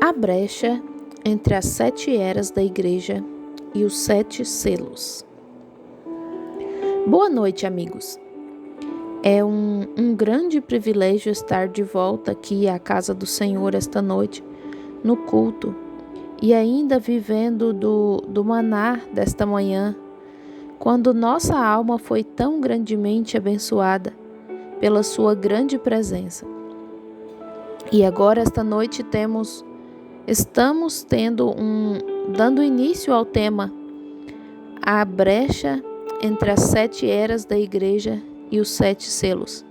A brecha entre as 7 eras da Igreja e os 7 selos. Boa noite, amigos. É um grande privilégio estar de volta aqui à casa do Senhor esta noite, no culto, e ainda vivendo do maná desta manhã, quando nossa alma foi tão grandemente abençoada pela sua grande presença. E agora, esta noite, estamos dando início ao tema A brecha entre as 7 eras da Igreja e os 7 selos.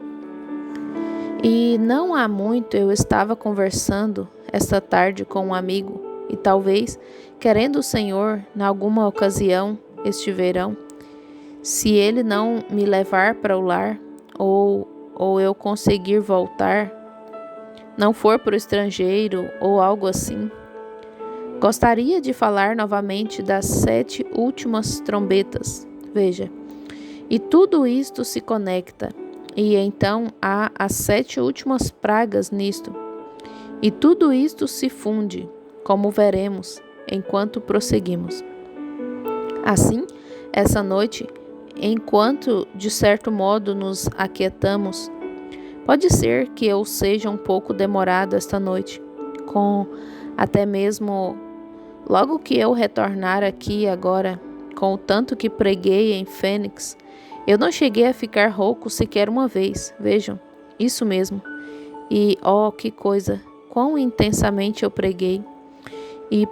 E não há muito eu estava conversando esta tarde com um amigo e talvez, querendo o Senhor, em alguma ocasião, este verão, se Ele não me levar para o lar ou eu conseguir voltar, não for para o estrangeiro ou algo assim, gostaria de falar novamente das 7 últimas trombetas. Veja, e tudo isto se conecta, e então há as 7 últimas pragas nisto, e tudo isto se funde, como veremos, enquanto prosseguimos. Assim, essa noite, enquanto de certo modo nos aquietamos, pode ser que eu seja um pouco demorado esta noite, até mesmo logo que eu retornar aqui agora, com o tanto que preguei em Fênix, eu não cheguei a ficar rouco sequer uma vez, vejam, isso mesmo. E, que coisa, quão intensamente eu preguei. E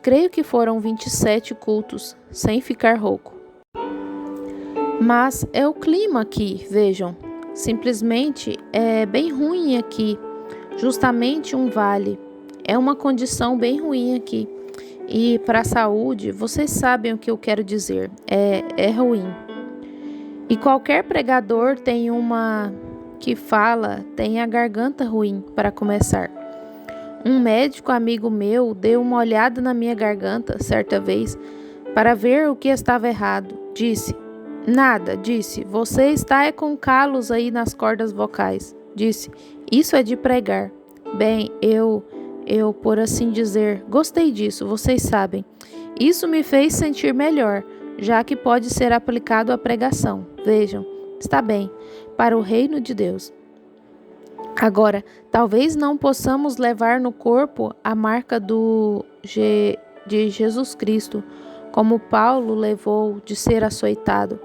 creio que foram 27 cultos, sem ficar rouco. Mas é o clima aqui, vejam. Simplesmente é bem ruim aqui, justamente um vale. É uma condição bem ruim aqui. E para a saúde, vocês sabem o que eu quero dizer, é ruim. E qualquer pregador tem a garganta ruim para começar. Um médico amigo meu deu uma olhada na minha garganta certa vez para ver o que estava errado. Disse, você está com calos aí nas cordas vocais. Disse, isso é de pregar. Bem, eu, por assim dizer, gostei disso, vocês sabem. Isso me fez sentir melhor, já que pode ser aplicado à pregação. Vejam, está bem, para o reino de Deus. Agora, talvez não possamos levar no corpo a marca de Jesus Cristo, como Paulo levou de ser açoitado.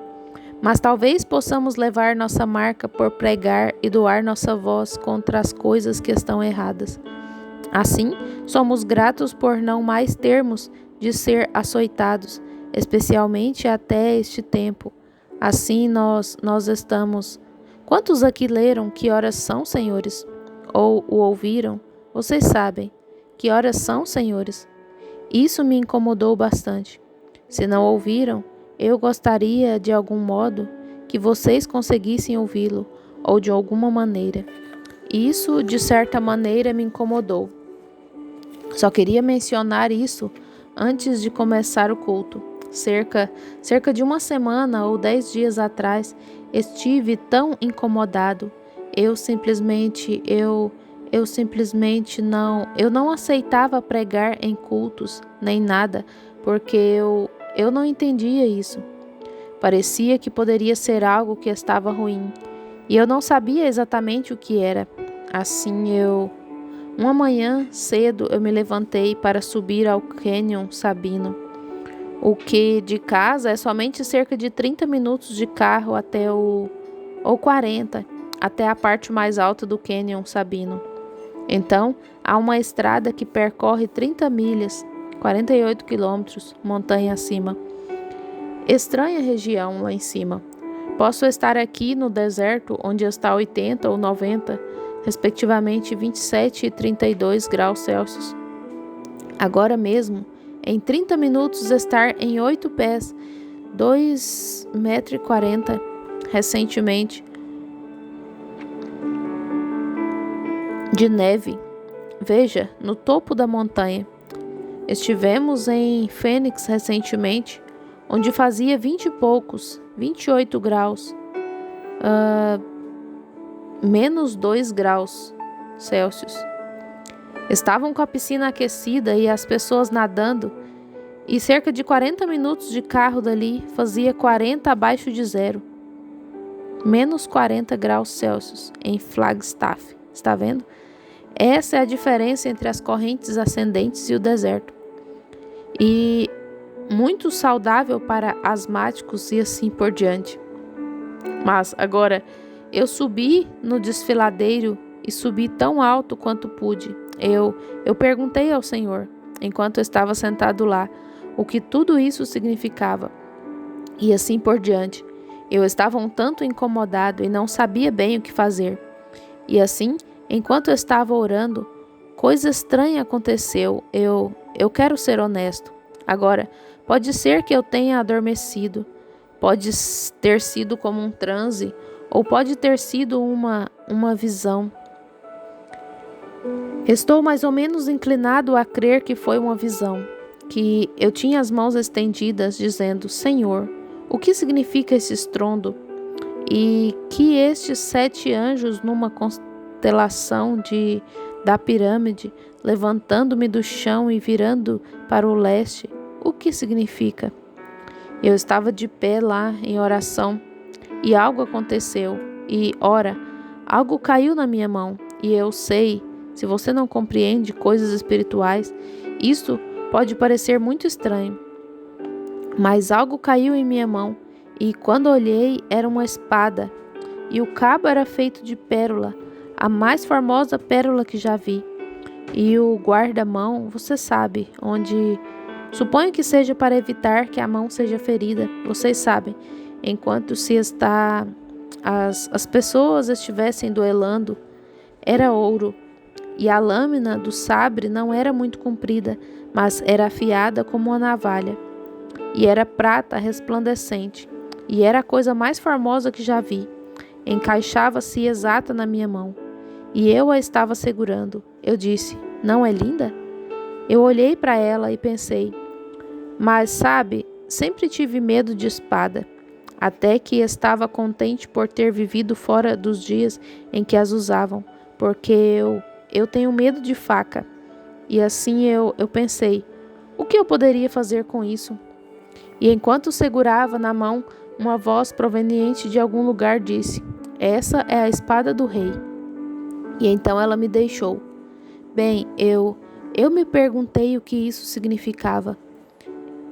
Mas talvez possamos levar nossa marca por pregar e doar nossa voz contra as coisas que estão erradas. Assim, somos gratos por não mais termos de ser açoitados, especialmente até este tempo. Assim nós estamos. Quantos aqui leram que horas são, senhores? Ou o ouviram? Vocês sabem. Que horas são, senhores? Isso me incomodou bastante. Se não ouviram, eu gostaria, de algum modo, que vocês conseguissem ouvi-lo, ou de alguma maneira. Isso, de certa maneira, me incomodou. Só queria mencionar isso antes de começar o culto. Cerca de uma semana ou 10 dias atrás, estive tão incomodado. Eu simplesmente não aceitava pregar em cultos, nem nada, porque eu não entendia isso. Parecia que poderia ser algo que estava ruim, e eu não sabia exatamente o que era. Assim uma manhã cedo eu me levantei para subir ao Canyon Sabino, o que de casa é somente cerca de 30 minutos de carro ou 40, até a parte mais alta do Canyon Sabino. Então, há uma estrada que percorre 30 milhas, 48 quilômetros, montanha acima. Estranha região lá em cima. Posso estar aqui no deserto, onde está 80 ou 90, respectivamente 27 e 32 graus Celsius. Agora mesmo, em 30 minutos, estar em 8 pés, 2,40 m, recentemente, de neve. Veja, no topo da montanha. Estivemos em Fênix recentemente, onde fazia 20 e poucos, 28 graus, menos 2 graus Celsius. Estavam com a piscina aquecida e as pessoas nadando, e cerca de 40 minutos de carro dali fazia 40 abaixo de zero. Menos 40 graus Celsius em Flagstaff. Está vendo? Essa é a diferença entre as correntes ascendentes e o deserto. E muito saudável para asmáticos e assim por diante. Mas agora eu subi no desfiladeiro e subi tão alto quanto pude. Eu perguntei ao Senhor, enquanto eu estava sentado lá, o que tudo isso significava. E assim por diante. Eu estava um tanto incomodado e não sabia bem o que fazer. E assim, enquanto eu estava orando, coisa estranha aconteceu. Eu quero ser honesto. Agora, pode ser que eu tenha adormecido. Pode ter sido como um transe, ou pode ter sido uma visão. Estou mais ou menos inclinado a crer que foi uma visão, que eu tinha as mãos estendidas, dizendo: Senhor, o que significa esse estrondo? E que estes 7 anjos numa constelação da pirâmide, levantando-me do chão e virando para o leste, o que significa? Eu estava de pé lá em oração e algo aconteceu. E, ora, algo caiu na minha mão. E eu sei, se você não compreende coisas espirituais, isso pode parecer muito estranho. Mas algo caiu em minha mão, e quando olhei, era uma espada, e o cabo era feito de pérola, a mais formosa pérola que já vi. E o guarda-mão, você sabe, onde suponho que seja para evitar que a mão seja ferida, vocês sabem, enquanto as pessoas estivessem duelando, era ouro, e a lâmina do sabre não era muito comprida, mas era afiada como uma navalha. E era prata resplandecente, e era a coisa mais formosa que já vi. Encaixava-se exata na minha mão, e eu a estava segurando. Eu disse: não é linda? Eu olhei para ela e pensei, mas sabe, sempre tive medo de espada, até que estava contente por ter vivido fora dos dias em que as usavam, porque eu tenho medo de faca. E assim eu pensei, o que eu poderia fazer com isso? E enquanto segurava na mão, uma voz proveniente de algum lugar disse: essa é a espada do rei. E então ela me deixou. Bem, eu me perguntei o que isso significava.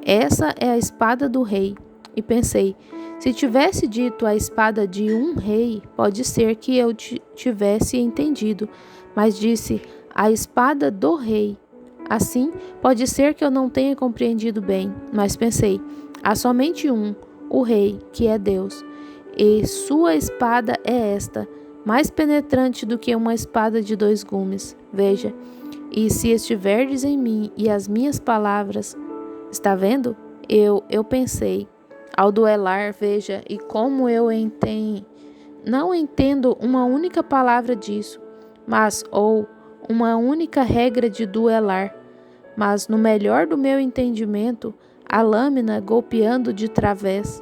Essa é a espada do rei. E pensei, se tivesse dito a espada de um rei, pode ser que eu tivesse entendido. Mas disse, a espada do rei. Assim, pode ser que eu não tenha compreendido bem, mas pensei, há somente um, o rei, que é Deus, e sua espada é esta, mais penetrante do que uma espada de 2 gumes. Veja, e se estiverdes em mim e as minhas palavras, está vendo? Eu pensei, ao duelar, veja, e como eu não entendo uma única palavra disso, mas uma única regra de duelar, mas no melhor do meu entendimento, a lâmina golpeando de través.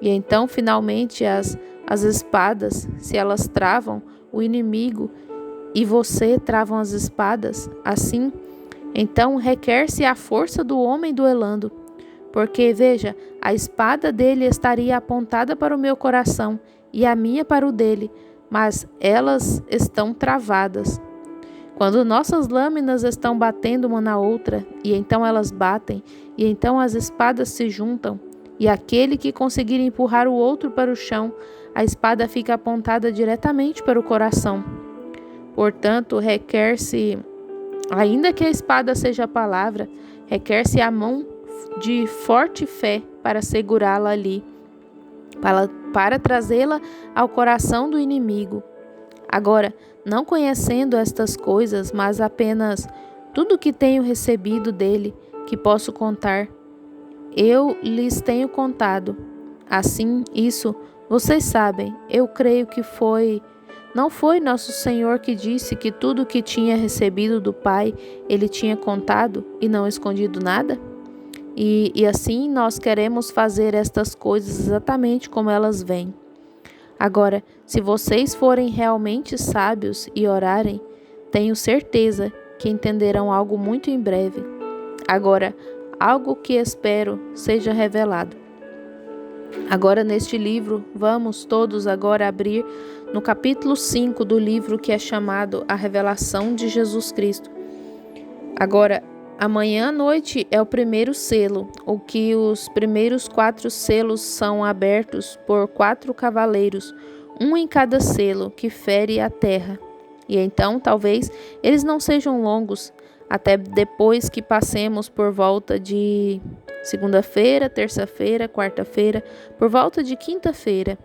E então, finalmente, as espadas, se elas travam o inimigo e você travam as espadas, assim, então requer-se a força do homem duelando. Porque, veja, a espada dele estaria apontada para o meu coração e a minha para o dele, mas elas estão travadas. Quando nossas lâminas estão batendo uma na outra, e então elas batem, e então as espadas se juntam, e aquele que conseguir empurrar o outro para o chão, a espada fica apontada diretamente para o coração. Portanto, requer-se, ainda que a espada seja a palavra, requer-se a mão de forte fé para segurá-la ali, para trazê-la ao coração do inimigo. Agora, não conhecendo estas coisas, mas apenas tudo o que tenho recebido dele, que posso contar, eu lhes tenho contado. Assim, isso, vocês sabem, eu creio que não foi nosso Senhor que disse que tudo o que tinha recebido do Pai, ele tinha contado e não escondido nada? E assim nós queremos fazer estas coisas exatamente como elas vêm. Agora, se vocês forem realmente sábios e orarem, tenho certeza que entenderão algo muito em breve. Agora, algo que espero seja revelado. Agora, neste livro, vamos todos agora abrir no capítulo 5 do livro que é chamado A Revelação de Jesus Cristo. Agora, amanhã à noite é o primeiro selo, o que os primeiros 4 selos são abertos por 4 cavaleiros, um em cada selo, que fere a terra. E então, talvez, eles não sejam longos, até depois que passemos por volta de segunda-feira, terça-feira, quarta-feira, por volta de quinta-feira.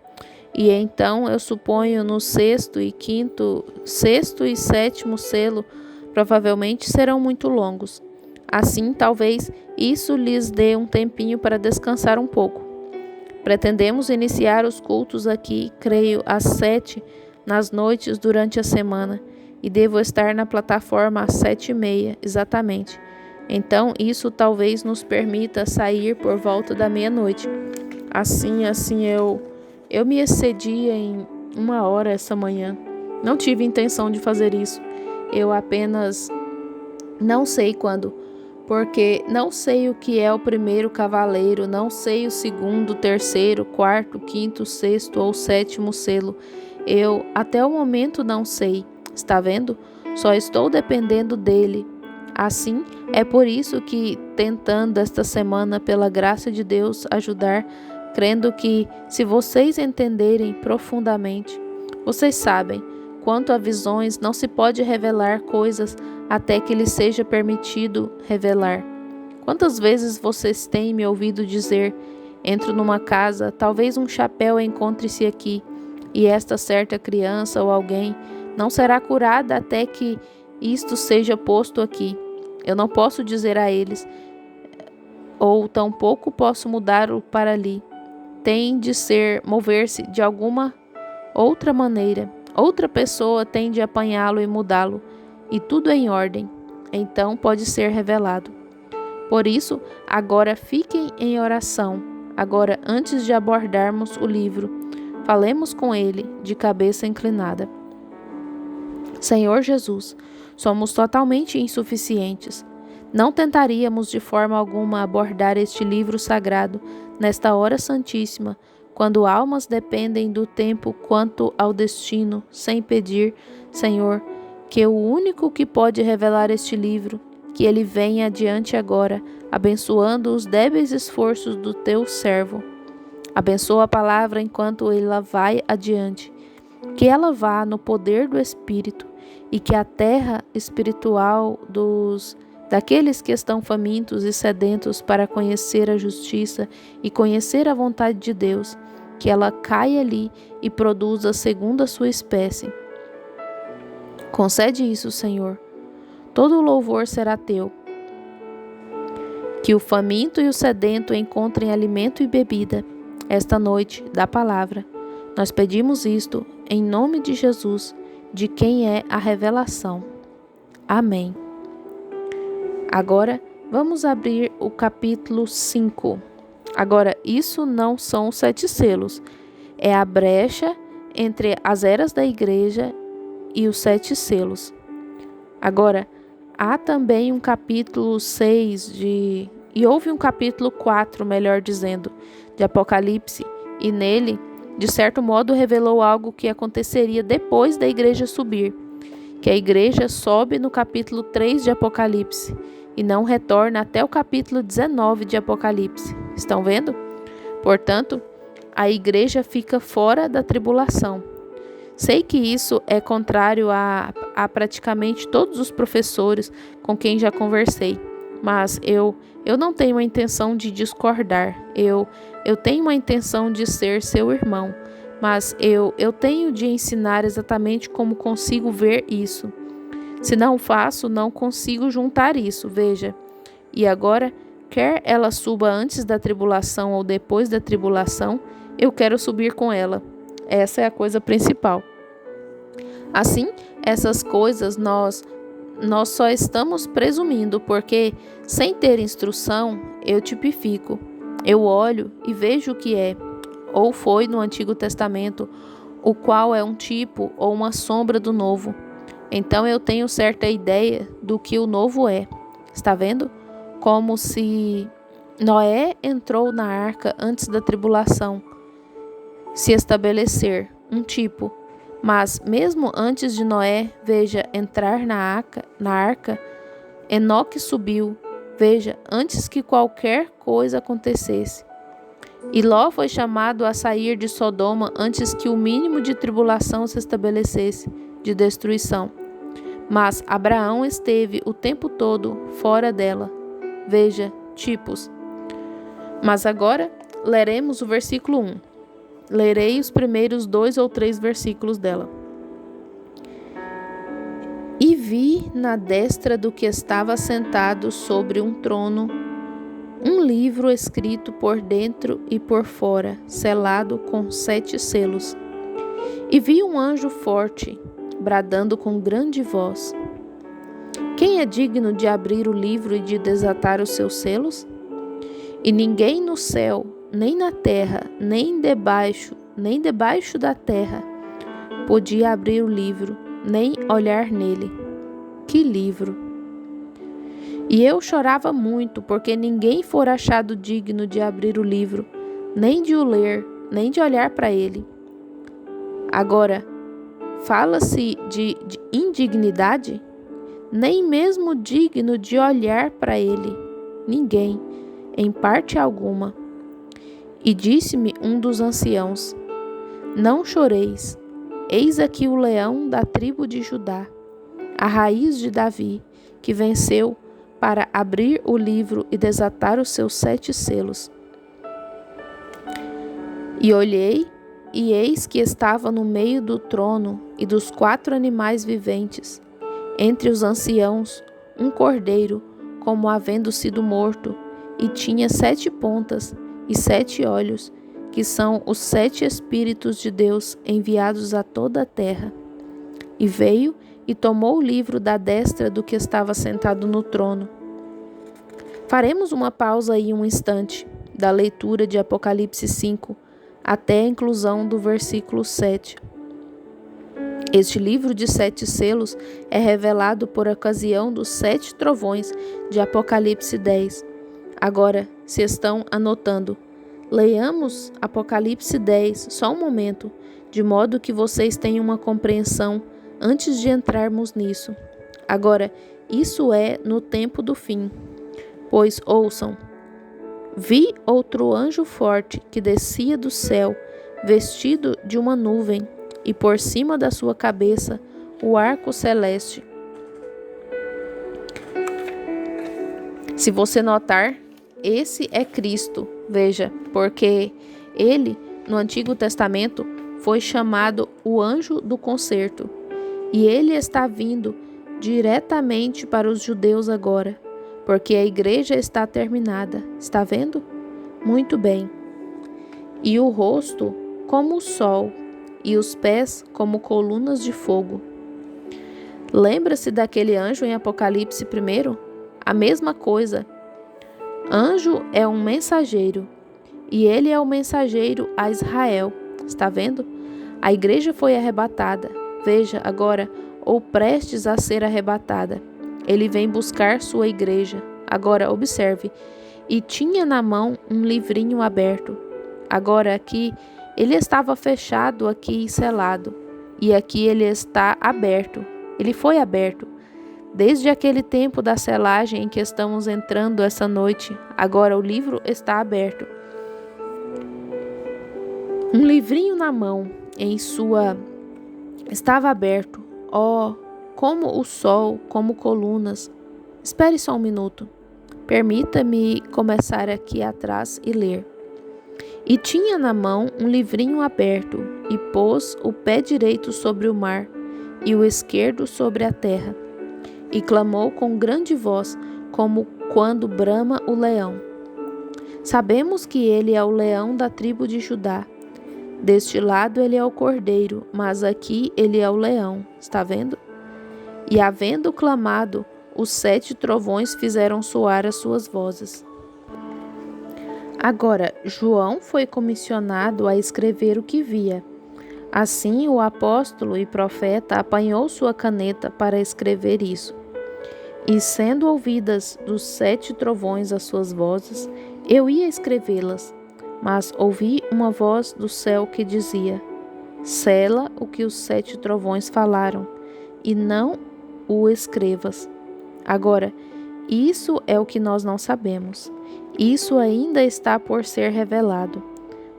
E então, eu suponho no sexto e sétimo selo, provavelmente serão muito longos. Assim, talvez isso lhes dê um tempinho para descansar um pouco. Pretendemos iniciar os cultos aqui, creio, às 7 nas noites durante a semana, e devo estar na plataforma às 7h30, exatamente. Então, isso talvez nos permita sair por volta da meia-noite. Assim, eu me excedi em 1 hora essa manhã. Não tive intenção de fazer isso. Eu apenas não sei quando, porque não sei o que é o primeiro cavaleiro, não sei o segundo, terceiro, quarto, quinto, sexto ou sétimo selo. Eu, até o momento, não sei. Está vendo? Só estou dependendo dele. Assim, é por isso que, tentando esta semana, pela graça de Deus, ajudar, crendo que, se vocês entenderem profundamente, vocês sabem, quanto a visões, não se pode revelar coisas até que lhe seja permitido revelar. Quantas vezes vocês têm me ouvido dizer: entro numa casa, talvez um chapéu encontre-se aqui, e esta certa criança ou alguém não será curada até que isto seja posto aqui. Eu não posso dizer a eles, ou tampouco posso mudá-lo para ali. Tem de mover-se de alguma outra maneira. Outra pessoa tem de apanhá-lo e mudá-lo, e tudo em ordem. Então pode ser revelado. Por isso, agora fiquem em oração. Agora, antes de abordarmos o livro, falemos com ele, de cabeça inclinada. Senhor Jesus, somos totalmente insuficientes. Não tentaríamos de forma alguma abordar este livro sagrado nesta hora santíssima, quando almas dependem do tempo quanto ao destino, sem pedir, Senhor, que o único que pode revelar este livro, que ele venha adiante agora, abençoando os débeis esforços do teu servo. Abençoa a palavra enquanto ela vai adiante, que ela vá no poder do Espírito, e que a terra espiritual daqueles que estão famintos e sedentos para conhecer a justiça e conhecer a vontade de Deus, que ela caia ali e produza segundo a sua espécie. Concede isso, Senhor. Todo o louvor será teu. Que o faminto e o sedento encontrem alimento e bebida esta noite da palavra. Nós pedimos isto em nome de Jesus, de quem é a revelação. Amém. Agora, vamos abrir o capítulo 5. Agora, isso não são os 7 selos. É a brecha entre as eras da igreja e os 7 selos. Agora, há também um capítulo 6 e houve um capítulo 4, melhor dizendo, de Apocalipse, e nele, de certo modo, revelou algo que aconteceria depois da igreja subir, que a igreja sobe no capítulo 3 de Apocalipse e não retorna até o capítulo 19 de Apocalipse. Estão vendo? Portanto, a igreja fica fora da tribulação. Sei que isso é contrário a praticamente todos os professores com quem já conversei, mas eu não tenho a intenção de discordar. Eu tenho a intenção de ser seu irmão, mas eu tenho de ensinar exatamente como consigo ver isso. Se não faço, não consigo juntar isso, veja. E agora, quer ela suba antes da tribulação ou depois da tribulação, eu quero subir com ela. Essa é a coisa principal. Assim, essas coisas nós só estamos presumindo, porque, sem ter instrução, eu tipifico. Eu olho e vejo o que é, ou foi no Antigo Testamento, o qual é um tipo ou uma sombra do Novo. Então eu tenho certa ideia do que o novo é. Está vendo? Como se Noé entrou na arca antes da tribulação se estabelecer, um tipo. Mas mesmo antes de Noé, veja, entrar na arca, Enoque subiu, veja, antes que qualquer coisa acontecesse. E Ló foi chamado a sair de Sodoma antes que o mínimo de tribulação se estabelecesse, de destruição. Mas Abraão esteve o tempo todo fora dela. Veja, tipos. Mas agora leremos o versículo 1. Lerei os primeiros 2 ou 3 versículos dela. E vi na destra do que estava sentado sobre um trono um livro escrito por dentro e por fora, selado com 7 selos. E vi um anjo forte, bradando com grande voz: Quem é digno de abrir o livro e de desatar os seus selos? E ninguém no céu, nem na terra, nem debaixo da terra, podia abrir o livro, nem olhar nele. Que livro! E eu chorava muito, porque ninguém fora achado digno de abrir o livro, nem de o ler, nem de olhar para ele. Agora, fala-se de indignidade? Nem mesmo digno de olhar para ele. Ninguém, em parte alguma. E disse-me um dos anciãos: Não choreis, eis aqui o leão da tribo de Judá, a raiz de Davi, que venceu para abrir o livro e desatar os seus 7 selos. E olhei, e eis que estava no meio do trono e dos 4 animais viventes, entre os anciãos, um cordeiro, como havendo sido morto, e tinha 7 pontas e 7 olhos, que são os 7 Espíritos de Deus enviados a toda a terra. E veio e tomou o livro da destra do que estava sentado no trono. Faremos uma pausa aí um instante, da leitura de Apocalipse 5, até a inclusão do versículo 7. Este livro de 7 selos é revelado por ocasião dos 7 trovões de Apocalipse 10. Agora, se estão anotando, leiamos Apocalipse 10 só um momento, de modo que vocês tenham uma compreensão antes de entrarmos nisso. Agora, isso é no tempo do fim. Pois ouçam, vi outro anjo forte que descia do céu, vestido de uma nuvem, e por cima da sua cabeça o arco celeste. Se você notar, esse é Cristo, veja, porque ele, no Antigo Testamento, foi chamado o anjo do concerto, e ele está vindo diretamente para os judeus agora, porque a igreja está terminada. Está vendo? Muito bem. E o rosto como o sol, e os pés como colunas de fogo. Lembra-se daquele anjo em Apocalipse 1? A mesma coisa. Anjo é um mensageiro, e ele é o mensageiro a Israel. Está vendo? A igreja foi arrebatada. Veja agora, ou prestes a ser arrebatada. Ele vem buscar sua igreja. Agora observe. E tinha na mão um livrinho aberto. Agora aqui, ele estava fechado aqui e selado. E aqui ele está aberto. Ele foi aberto. Desde aquele tempo da selagem em que estamos entrando essa noite, agora o livro está aberto. Um livrinho na mão, estava aberto. Oh, como o sol, como colunas. Espere só um minuto. Permita-me começar aqui atrás e ler. E tinha na mão um livrinho aberto, e pôs o pé direito sobre o mar, e o esquerdo sobre a terra. E clamou com grande voz, como quando brama o leão. Sabemos que ele é o leão da tribo de Judá. Deste lado ele é o cordeiro, mas aqui ele é o leão. Está vendo? E havendo clamado, os 7 trovões fizeram soar as suas vozes. Agora, João foi comissionado a escrever o que via, Assim, o apóstolo e profeta apanhou sua caneta para escrever isso. E sendo ouvidas dos 7 trovões as suas vozes, eu ia escrevê-las, mas ouvi uma voz do céu que dizia: sela o que os 7 trovões falaram, e não o escrevas. Agora, isso é o que nós não sabemos. Isso ainda está por ser revelado.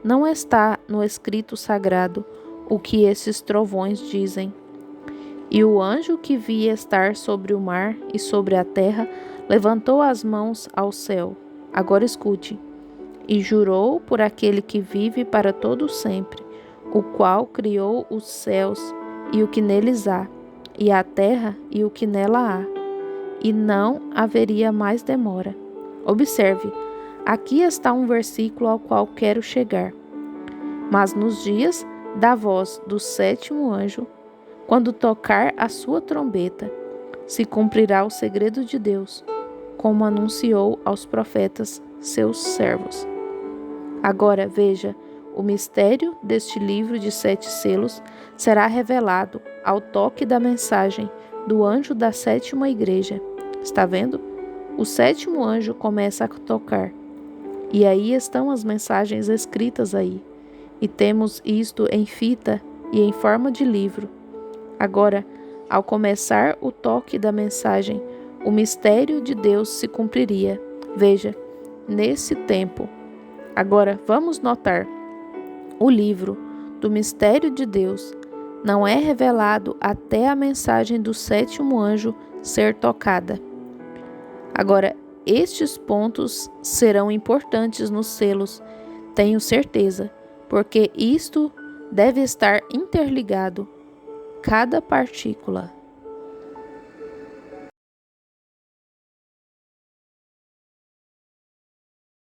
Não está no escrito sagrado o que esses trovões dizem. E o anjo que via estar sobre o mar e sobre a terra levantou as mãos ao céu. Agora escute. E jurou por aquele que vive para todo sempre, o qual criou os céus e o que neles há, e a terra e o que nela há. E não haveria mais demora. Observe, aqui está um versículo ao qual quero chegar. Mas nos dias da voz do 7º anjo, quando tocar a sua trombeta, se cumprirá o segredo de Deus, como anunciou aos profetas, seus servos. Agora veja, o mistério deste livro de 7 selos será revelado ao toque da mensagem do anjo da 7ª igreja. Está vendo? O 7º anjo começa a tocar. E aí estão as mensagens escritas aí. E temos isto em fita e em forma de livro. Agora, ao começar o toque da mensagem, o mistério de Deus se cumpriria. Veja, nesse tempo. Agora, vamos notar. O livro do mistério de Deus não é revelado até a mensagem do 7º anjo ser tocada. Agora, estes pontos serão importantes nos selos, tenho certeza, porque isto deve estar interligado, cada partícula.